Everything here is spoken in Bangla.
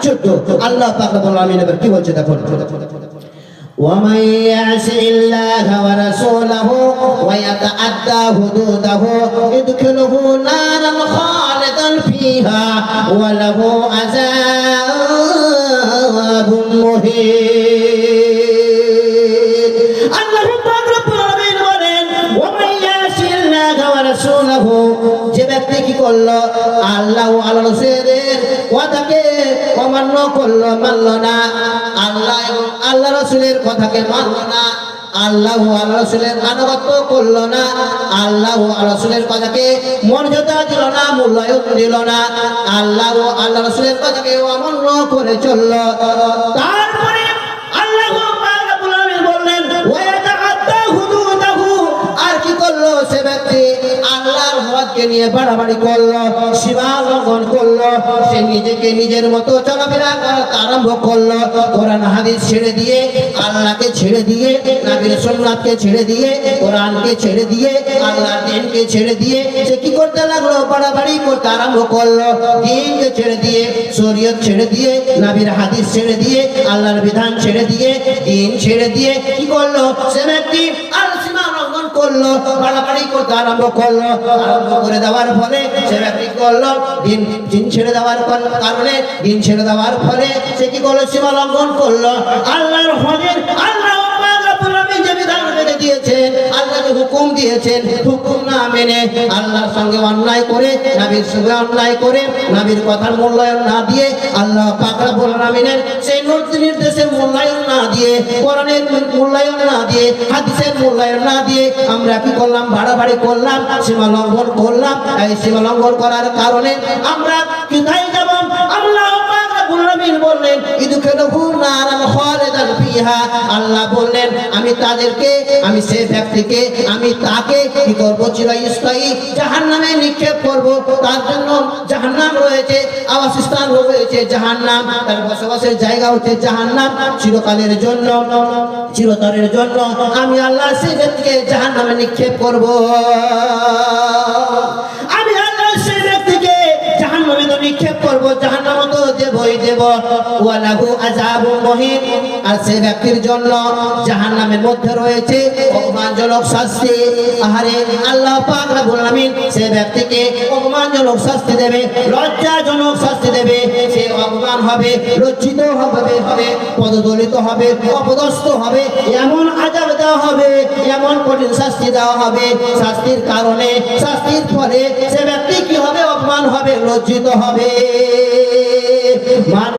14 আল্লাহ পাক রব্বুল আলামিন এবার কি বলছে দেখুন ومن يعص الله ورسوله ويتعدى حدوده يدخله نارا خالدا فيها وله عذاب مهين الله رب العالمين বলেন ومن يعص الله ورسوله যে ব্যক্তি কি করলো আল্লাহ ও আল্লাহর রাসূলের কথাকে অমান্য করলো মানলো না আল্লাহ এবং আল্লাহ রাসূলের কথাকে মানলো না আল্লাহ ও আল্লাহ রাসূলের আনুগত্য করলো না আল্লাহ ও আল্লাহ রাসূলের কথাকে মর্যাদা দিল না মূল্যায়ন দিল না আল্লাহ ও আল্লাহ রাসূলের কথাকে অমান্য করে চললো তারপরে আল্লাহ পাক রব্বুল আলামিন বললেন ওয়ায়াতাআদ্দা হুদুদাহু আর কি করলো সে ব্যক্তি আল্লাহর হদকে নিয়ে বাড়াবাড়ি করলো সীমা লঙ্ঘন করলো সে নিজেকে নিজের মতো চলাফেরা করতে আরম্ভ করলো কোরআন হাদিস ছেড়ে দিয়ে আল্লাহকে ছেড়ে দিয়ে নবীর সুন্নাতকে ছেড়ে দিয়ে কোরআনকে ছেড়ে দিয়ে আল্লাহর দ্বীনকে ছেড়ে দিয়ে সে কি করতে লাগলো বাড়াবাড়ি করতে আরম্ভ করলো দ্বীনকে ছেড়ে দিয়ে শরীয়ত ছেড়ে দিয়ে নবীর হাদিস ছেড়ে দিয়ে আল্লাহর বিধান ছেড়ে দিয়ে দ্বীন ছেড়ে দিয়ে কি করলো সে ব্যক্তি সীমা লঙ্ঘন করলো বাড়াবাড়ি করতে আরম্ভ করলো আরম্ভ করে দেওয়ার ফলে সে ব্যক্তি করলো দিন ছেড়ে দেওয়ার কারণে দিন ছেড়ে দেওয়ার ফলে সে কি করলো সীমা লঙ্ঘন করলো আল্লাহর হকের আল্লাহ পাক রব্বুল আলামিন যে বিধান বেঁধে দিয়েছেন আল্লাহ যে হুকুম দিয়েছেন হুকুম না মেনে আল্লাহর সঙ্গে অন্যায় করে নবীর সঙ্গে অন্যায় করে নবীর কথার মূল্যায়ন না দিয়ে আল্লাহ পাক রব্বুল আলামিনের সেই নির্দেশের মূল্যায়ন না দিয়ে কোরআনের মূল্যায়ন না দিয়ে হাদিসের মূল্যায়ন না দিয়ে আমরা কি করলাম বাড়াবাড়ি করলাম সীমা লঙ্ঘন করলাম এই সীমা লঙ্ঘন করার কারণে আমরা কোথায় যাব আল্লাহ পাক রব্বুল আলামিন বললেন ইদখুলহু নারান খালিদান ফিহা আল্লাহ বললেন আমি তাদেরকে আমি সেই ব্যক্তিকে আমি তাকে কি করব চিরস্থায়ী জাহান্নামে নিক্ষেপ করব তার জন্য জাহান্নাম রয়েছে আবাসস্থান রয়েছে জাহান্নাম তার বসবাসের জায়গা হচ্ছে জাহান্নাম চিরকালের জন্য চিরতরের জন্য আমি আল্লাহ সেই ব্যক্তিকে জাহান্নামে নিক্ষেপ করব আমি আল্লাহ সেই ব্যক্তিকে জাহান্নামে নিক্ষেপ করব জাহান্নামে তো দেবই দেব ওয়ালাহু আযাবুন মুহিন আর সেই ব্যক্তির জন্য জাহান্নামের মধ্যে রয়েছে অপমানজনক শাস্তি আহারে আল্লাহ পাক রব্বুল আলামিন সেই ব্যক্তিকে অপমানজনক শাস্তি দেবে লজ্জাজনক শাস্তি দেবে সে অপমান হবে লজ্জিত হবে পদদলিত হবে অপদস্থ হবে এমন আযাব দেওয়া হবে এমন কঠিন শাস্তি দেওয়া হবে শাস্তির কারণে শাস্তির ফলে সে ব্যক্তি কি হবে অপমান হবে লজ্জিত হবে